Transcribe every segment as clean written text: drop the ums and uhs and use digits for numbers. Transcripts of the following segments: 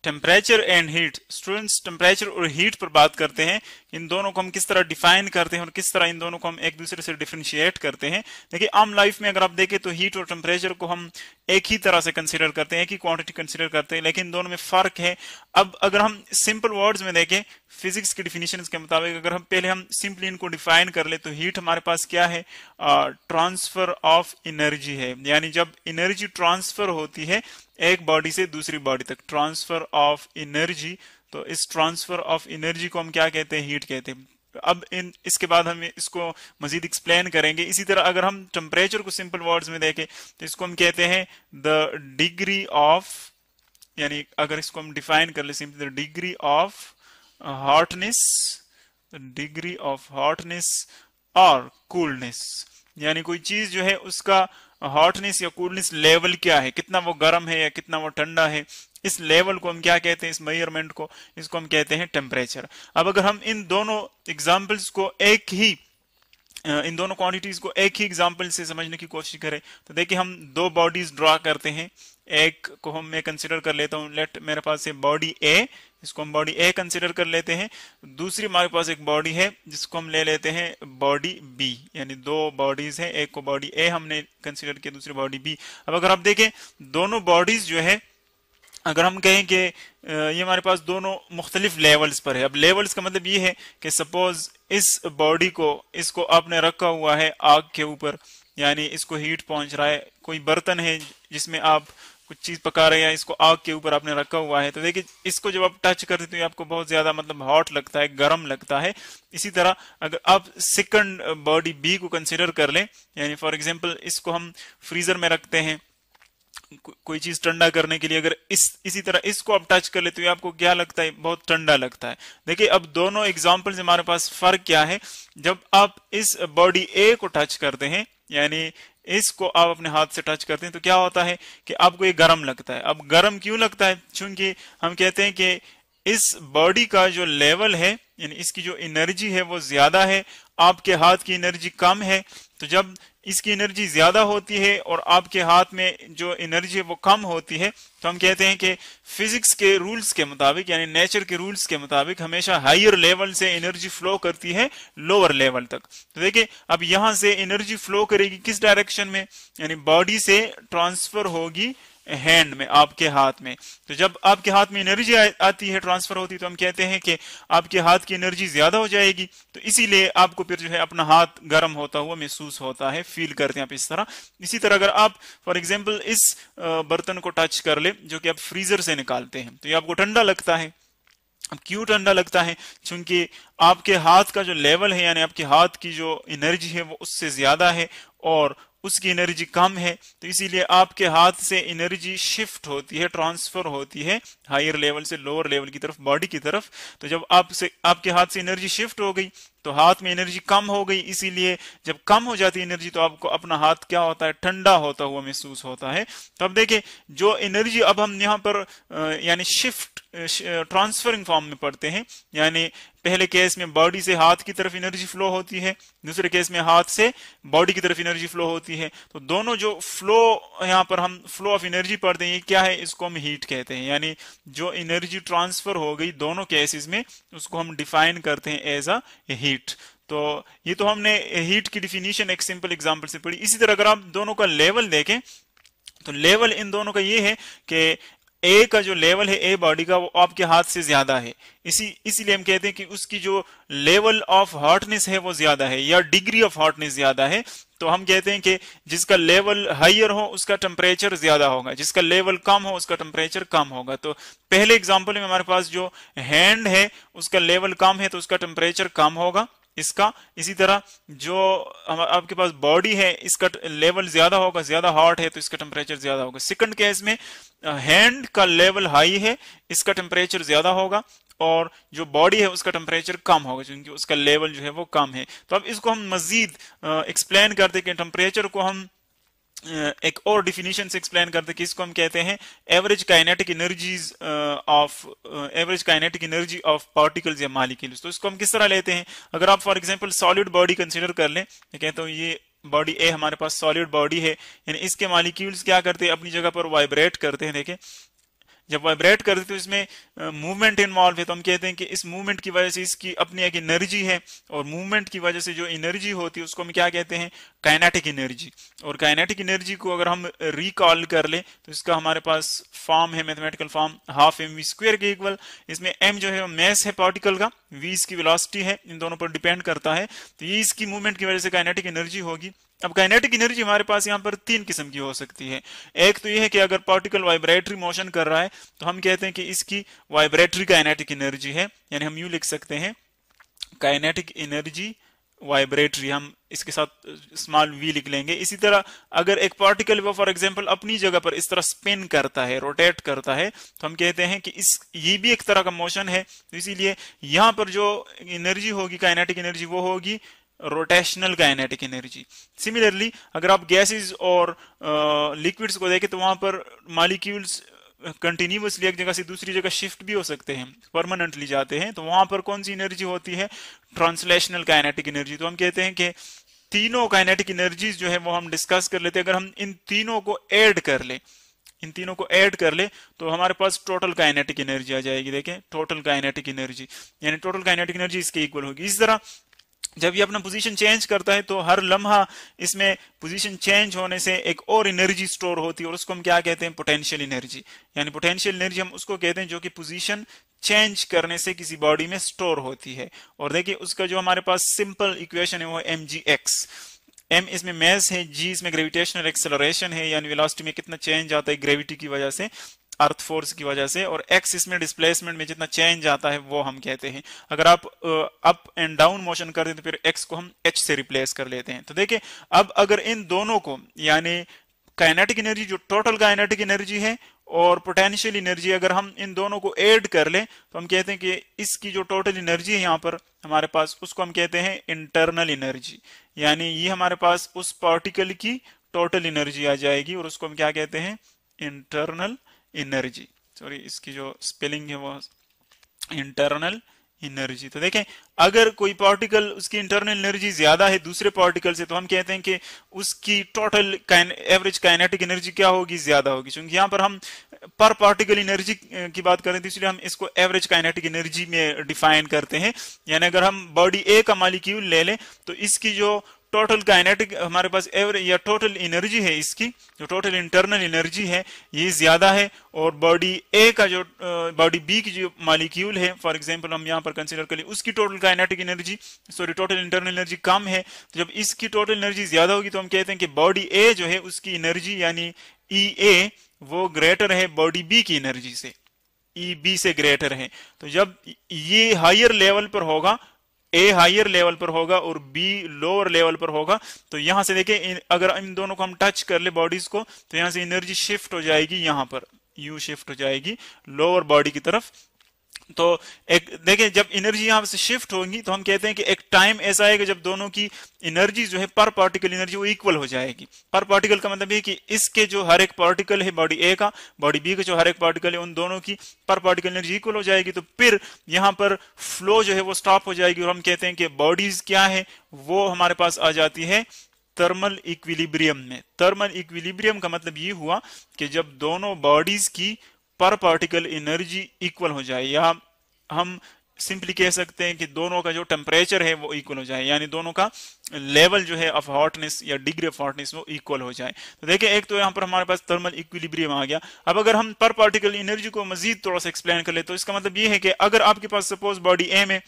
Temperature and heat, students temperature और heat पर बात करते हैं। इन दोनों को हम किस तरह डिफाइन करते हैं और किस तरह इन दोनों को हम एक दूसरे से डिफरेंशिएट करते हैं। देखिए आम लाइफ में अगर आप देखें तो हीट और टेम्परेचर को हम एक ही तरह से कंसीडर करते हैं, एक ही क्वांटिटी कंसीडर करते हैं, लेकिन दोनों में फर्क है। अब अगर हम सिंपल वर्ड्स में देखें फिजिक्स की डिफिनेशन के मुताबिक, अगर हम पहले हम सिंपली इनको डिफाइन कर ले तो हीट हमारे पास क्या है, ट्रांसफर ऑफ एनर्जी है। यानी जब एनर्जी ट्रांसफर होती है एक बॉडी से दूसरी बॉडी तक, ट्रांसफर ऑफ एनर्जी, तो इस ट्रांसफर ऑफ एनर्जी को हम क्या कहते हैं, हीट कहते हैं। अब इसके बाद हम इसको मजीद एक्सप्लेन करेंगे। इसी तरह अगर हम टेम्परेचर को सिंपल वर्ड्स में देखें तो इसको हम कहते हैं द डिग्री ऑफ, यानी अगर इसको हम डिफाइन कर ले simply, the degree of hotness, degree of hotness और कूलनेस, यानी कोई चीज जो है उसका हॉटनेस या कूलनेस लेवल क्या है, कितना वो गर्म है या कितना वो ठंडा है, इस लेवल को हम क्या कहते हैं, इस मेजरमेंट को, इसको हम कहते हैं टेम्परेचर। अब अगर हम इन दोनों एग्जाम्पल्स को एक ही इन दोनों क्वांटिटीज को एक ही एग्जांपल से समझने की कोशिश करें तो देखिए हम दो बॉडीज ड्रॉ करते हैं। एक को हम मैं कंसिडर कर लेता हूं, लेट मेरे पास है बॉडी ए, इसको हम बॉडी ए कंसिडर कर लेते हैं। दूसरी हमारे पास एक बॉडी है जिसको हम ले लेते हैं बॉडी बी, यानी दो बॉडीज है, एक को बॉडी ए हमने कंसिडर किया, दूसरी बॉडी बी। अब अगर आप देखें दोनों बॉडीज जो है, अगर हम कहें कि ये हमारे पास दोनों मुख्तलिफ लेवल्स पर है। अब लेवल्स का मतलब ये है कि सपोज इस बॉडी को, इसको आपने रखा हुआ है आग के ऊपर, यानी इसको हीट पहुंच रहा है, कोई बर्तन है जिसमें आप कुछ चीज पका रहे हैं या इसको आग के ऊपर आपने रखा हुआ है, तो देखिए इसको जब आप टच करते तो ये आपको बहुत ज्यादा मतलब हॉट लगता है, गर्म लगता है। इसी तरह अगर आप सेकंड बॉडी बी को कंसिडर कर लें, यानी फॉर एग्जांपल इसको हम फ्रीजर में रखते हैं कोई चीज ठंडा करने के लिए, अगर इसी तरह इसको आप टच कर ले तो ये आपको क्या लगता है, बहुत ठंडा लगता है। देखिए अब दोनों एग्जांपल्स हमारे पास फर्क क्या है, जब आप इस बॉडी ए को टच करते हैं, यानी इसको आप अपने हाथ से टच करते हैं, तो क्या होता है कि आपको ये गर्म लगता है। अब गर्म क्यों लगता है, क्योंकि हम कहते हैं कि इस बॉडी का जो लेवल है, यानी इसकी जो एनर्जी है वो ज्यादा है, आपके हाथ की एनर्जी कम है। तो जब इसकी एनर्जी ज्यादा होती है और आपके हाथ में जो एनर्जी है वो कम होती है, तो हम कहते हैं कि फिजिक्स के रूल्स के मुताबिक, यानी नेचर के रूल्स के मुताबिक हमेशा हायर लेवल से एनर्जी फ्लो करती है लोअर लेवल तक। तो देखिए अब यहां से एनर्जी फ्लो करेगी किस डायरेक्शन में, यानी बॉडी से ट्रांसफर होगी हैंड में, आपके हाथ में। तो जब आपके हाथ में एनर्जी आती है, ट्रांसफर होती है, तो हम कहते हैं कि आपके हाथ की एनर्जी ज्यादा हो जाएगी, तो इसीलिए आपको फिर जो है अपना हाथ गर्म होता हुआ महसूस होता है, फील करते हैं आप इस तरह। इसी तरह अगर आप फॉर एग्जांपल इस बर्तन को टच कर ले जो कि आप फ्रीजर से निकालते हैं, तो ये आपको ठंडा लगता है। अब क्यों ठंडा लगता है, क्योंकि आपके हाथ का जो लेवल है, यानी आपके हाथ की जो एनर्जी है वो उससे ज्यादा है और उसकी एनर्जी कम है, तो इसीलिए आपके हाथ से एनर्जी शिफ्ट होती है, ट्रांसफर होती है हायर लेवल से लोअर लेवल की तरफ, बॉडी की तरफ। तो जब आपके हाथ से एनर्जी शिफ्ट हो गई तो हाथ में एनर्जी कम हो गई, इसीलिए जब कम हो जाती है एनर्जी तो आपको अपना हाथ क्या होता है, ठंडा होता हुआ महसूस होता है। तो अब देखिए जो एनर्जी अब हम यहाँ पर यानी शिफ्ट ट्रांसफरिंग फॉर्म में पढ़ते हैं, यानी पहले केस में बॉडी से हाथ की तरफ एनर्जी फ्लो होती है, दूसरे केस में हाथ से बॉडी की तरफ एनर्जी फ्लो होती है। तो दोनों जो फ्लो यहाँ पर हम फ्लो ऑफ एनर्जी पढ़ते हैं, ये क्या है, इसको हम हीट कहते हैं। यानी जो एनर्जी ट्रांसफर हो गई दोनों केसेस में, उसको हम डिफाइन करते हैं एज अ हीट। तो ये तो हमने हीट की डिफिनीशन एक सिंपल एग्जांपल से पढ़ी। इसी तरह अगर आप दोनों का लेवल देखें तो लेवल इन दोनों का ये है कि ए का जो लेवल है ए बॉडी का वो आपके हाथ से ज्यादा है, इसीलिए हम कहते हैं कि उसकी जो लेवल ऑफ हॉटनेस है वो ज्यादा है या डिग्री ऑफ हॉटनेस ज्यादा है। तो हम कहते हैं कि जिसका लेवल हायर हो उसका टेम्परेचर ज्यादा होगा, जिसका लेवल कम हो उसका टेम्परेचर कम होगा। तो पहले एग्जांपल में हमारे पास जो हैंड है उसका लेवल कम है तो उसका टेम्परेचर कम होगा इसका। इसी तरह जो आपके पास बॉडी है इसका लेवल ज्यादा होगा, ज्यादा हॉट है तो इसका टेम्परेचर ज्यादा होगा। सेकंड केस में हैंड का लेवल हाई है, इसका टेम्परेचर ज्यादा होगा, और जो बॉडी है उसका टेम्परेचर कम होगा क्योंकि उसका लेवल जो है वो कम है। तो अब इसको हम मजीद एक्सप्लेन करते हैं कि टेम्परेचर को हम एक और डिफिनीशन से एक्सप्लेन करते हैं कि इसको हम कहते हैं average kinetic energy of particles या मॉलिक्यूल्स। तो इसको हम किस तरह लेते हैं, अगर आप for example solid body consider कर लें, कहते हैं ये बॉडी ए हमारे पास सॉलिड बॉडी है, यानी इसके मॉलिक्यूल्स क्या करते हैं, अपनी जगह पर वाइब्रेट करते हैं। देखें जब वाइब्रेट करते तो इसमें मूवमेंट इन्वॉल्व है, तो हम कहते हैं कि इस मूवमेंट की वजह से इसकी अपनी एक एनर्जी है, और मूवमेंट की वजह से जो एनर्जी होती है उसको हम क्या कहते हैं, काइनेटिक एनर्जी। और काइनेटिक एनर्जी को अगर हम रिकॉल कर ले तो इसका हमारे पास फॉर्म है, mathematical form half M V square के इक्वल। इसमें m जो है मैस है पार्टिकल का, v इसकी वेलोसिटी है, इन दोनों पर डिपेंड करता है, तो ये इसकी मूवमेंट की वजह से काइनेटिक एनर्जी होगी। अब काइनेटिक एनर्जी हमारे पास यहाँ पर तीन किस्म की हो सकती है। एक तो ये है कि अगर पार्टिकल वाइब्रेटरी मोशन कर रहा है तो हम कहते हैं कि इसकी वाइब्रेटरी काइनेटिक एनर्जी है, यानी हम यूं लिख सकते हैं काइनेटिक एनर्जी वाइब्रेटरी, हम इसके साथ स्मॉल v लिख लेंगे। इसी तरह अगर एक पार्टिकल वो फॉर एग्जांपल अपनी जगह पर इस तरह स्पिन करता है, रोटेट करता है, तो हम कहते हैं कि ये भी एक तरह का मोशन है, तो इसीलिए यहाँ पर जो एनर्जी होगी काइनेटिक एनर्जी वो होगी रोटेशनल काइनेटिक एनर्जी। सिमिलरली अगर आप गैसेस और लिक्विड्स को देखें तो वहां पर मॉलिक्यूल्स कंटिन्यूसली एक जगह से दूसरी जगह शिफ्ट भी हो सकते हैं, परमानेंटली जाते हैं, तो वहां पर कौन सी एनर्जी होती है, ट्रांसलेशनल काइनेटिक एनर्जी। तो हम कहते हैं कि तीनों काइनेटिक एनर्जीज जो है वो हम डिस्कस कर लेते हैं। अगर हम इन तीनों को ऐड कर ले तो हमारे पास टोटल काइनेटिक एनर्जी आ जाएगी। देखें टोटल काइनेटिक एनर्जी, यानी टोटल काइनेटिक एनर्जी इसके इक्वल होगी। इस तरह जब ये अपना पोजीशन चेंज करता है तो हर लम्हा इसमें पोजीशन चेंज होने से एक और एनर्जी स्टोर होती है, और उसको हम क्या कहते हैं, पोटेंशियल एनर्जी। यानी पोटेंशियल एनर्जी हम उसको कहते हैं जो कि पोजीशन चेंज करने से किसी बॉडी में स्टोर होती है। और देखिए उसका जो हमारे पास सिंपल इक्वेशन है वो है mgx। m इसमें मैस है, g इसमें ग्रेविटेशनल एक्सेलरेशन है, यानी वेलोसिटी में कितना चेंज आता है ग्रेविटी की वजह से, अर्थ फोर्स की वजह से, और x इसमें डिस्प्लेसमेंट में जितना चेंज आता है वो हम कहते हैं। अगर आप अप एंड डाउन मोशन कर दें तो फिर x को हम h से रिप्लेस कर लेते हैं। तो देखिए अब अगर इन दोनों को, यानी काइनेटिक एनर्जी जो टोटल काइनेटिक एनर्जी है और पोटेंशियल एनर्जी, अगर हम इन दोनों को ऐड कर लें तो हम कहते हैं कि इसकी जो टोटल एनर्जी है यहाँ पर हमारे पास, उसको हम कहते हैं इंटरनल एनर्जी। यानी ये हमारे पास उस पार्टिकल की टोटल एनर्जी आ जाएगी, और उसको हम क्या कहते हैं, इंटरनल एनर्जी। सॉरी, इसकी जो स्पेलिंग है वो इंटरनल एनर्जी। तो देखें अगर कोई पार्टिकल उसकी इंटरनल एनर्जी ज्यादा है दूसरे पार्टिकल से, तो हम कहते हैं कि उसकी टोटल एवरेज काइनेटिक एनर्जी क्या होगी, ज्यादा होगी। क्योंकि यहाँ पर हम पर पार्टिकल एनर्जी की बात करें तो इसलिए हम इसको एवरेज काइनेटिक एनर्जी में डिफाइन करते हैं। यानी अगर हम बॉडी ए का मॉलिक्यूल ले लें तो इसकी जो टोटल काइनेटिक हमारे पास एवरेज या टोटल एनर्जी है, इसकी जो टोटल इंटरनल एनर्जी है ये ज्यादा है, और बॉडी ए का जो बॉडी बी की जो मॉलिक्यूल है फॉर एग्जांपल हम यहाँ पर कंसीडर कर लें, उसकी total kinetic energy total internal energy कम है। तो जब इसकी टोटल एनर्जी ज्यादा होगी तो हम कहते हैं कि बॉडी ए जो है उसकी एनर्जी यानी ई ए वो ग्रेटर है बॉडी बी की एनर्जी से, ई बी से ग्रेटर है। तो जब ये हायर लेवल पर होगा, ए हायर लेवल पर होगा और बी लोअर लेवल पर होगा, तो यहां से देखिए अगर इन दोनों को हम टच कर ले बॉडीज को तो यहां से एनर्जी शिफ्ट हो जाएगी, यहां पर यू शिफ्ट हो जाएगी लोअर बॉडी की तरफ। तो एक देखिए जब एनर्जी यहां से शिफ्ट होगी तो हम कहते हैं कि एक टाइम ऐसा आएगा जब दोनों की एनर्जी जो है पर पार्टिकल एनर्जी वो इक्वल हो जाएगी। पर पार्टिकल का मतलब है कि इसके जो हर एक पार्टिकल है बॉडी ए का, बॉडी बी का जो हर एक पार्टिकल है, उन दोनों की पर पार्टिकल एनर्जी इक्वल हो जाएगी। तो फिर यहाँ पर फ्लो जो है वो स्टॉप हो जाएगी और हम कहते हैं कि बॉडीज क्या है वो हमारे पास आ जाती है थर्मल इक्विलिब्रियम में। थर्मल इक्विलिब्रियम का मतलब ये हुआ कि जब दोनों बॉडीज की पर पार्टिकल एनर्जी इक्वल हो जाए, या हम सिंपली कह सकते हैं कि दोनों का जो टेम्परेचर है वो इक्वल हो जाए, यानी दोनों का लेवल जो है ऑफ हॉटनेस या डिग्री ऑफ हॉटनेस वो इक्वल हो जाए। तो देखिए एक तो यहाँ पर हमारे पास थर्मल इक्विलिब्रियम आ गया। अब अगर हम पर पार्टिकल एनर्जी को मजीद थोड़ा सा एक्सप्लेन कर ले तो इसका मतलब ये है कि अगर आपके पास सपोज बॉडी ए में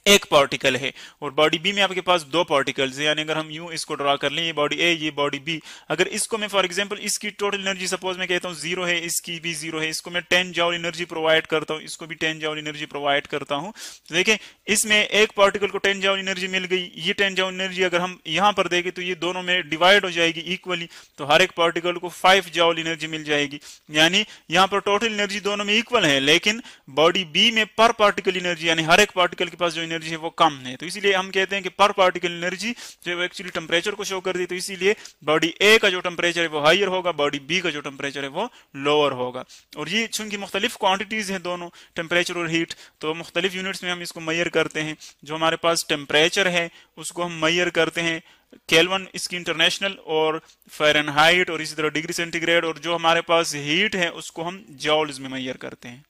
एक पार्टिकल है और बॉडी बी में आपके पास दो पार्टिकल्स है, यानी अगर हम यूं इसको ड्रा कर लें, ये बॉडी ए ये बॉडी बी, अगर इसको मैं फॉर एग्जांपल इसकी टोटल एनर्जी सपोज मैं कहता हूँ 0 है, इसकी भी 0 है, इसको मैं 10 जॉल एनर्जी प्रोवाइड करता हूँ, इसको भी 10 जॉल एनर्जी प्रोवाइड करता हूँ। तो देखें इसमें एक पार्टिकल को 10 जॉल एनर्जी मिल गई, ये 10 जॉल एनर्जी अगर हम यहाँ पर देखें तो ये दोनों में डिवाइड हो जाएगी इक्वली, तो हर एक पार्टिकल को 5 जॉल एनर्जी मिल जाएगी। यानी यहाँ पर टोटल एनर्जी दोनों में इक्वल है, लेकिन बॉडी बी में पर पार्टिकल एनर्जी यानी हर एक पार्टिकल के पास जो एनर्जी है वो कम है, तो इसीलिए हम कहते हैं कि पर पार्टिकल एनर्जी जो है एक्चुअली टेम्परेचर को शो कर दी। तो इसीलिए बॉडी ए का जो टेम्परेचर है वो हायर होगा, बॉडी बी का जो टेम्परेचर है वो लोअर होगा। और ये चूंकि मुख्तलिफ क्वांटिटीज हैं दोनों, टेम्परेचर और हीट, तो मुख्तलिफ यूनिट्स में हम इसको मेजर करते हैं। जो हमारे पास टेम्परेचर है उसको हम मेजर करते हैं केल्विन इसकी इंटरनेशनल और फ़ारेनहाइट और इसी तरह डिग्री सेंटीग्रेड, और जो हमारे पास हीट है उसको हम जॉल्स में मेजर करते हैं।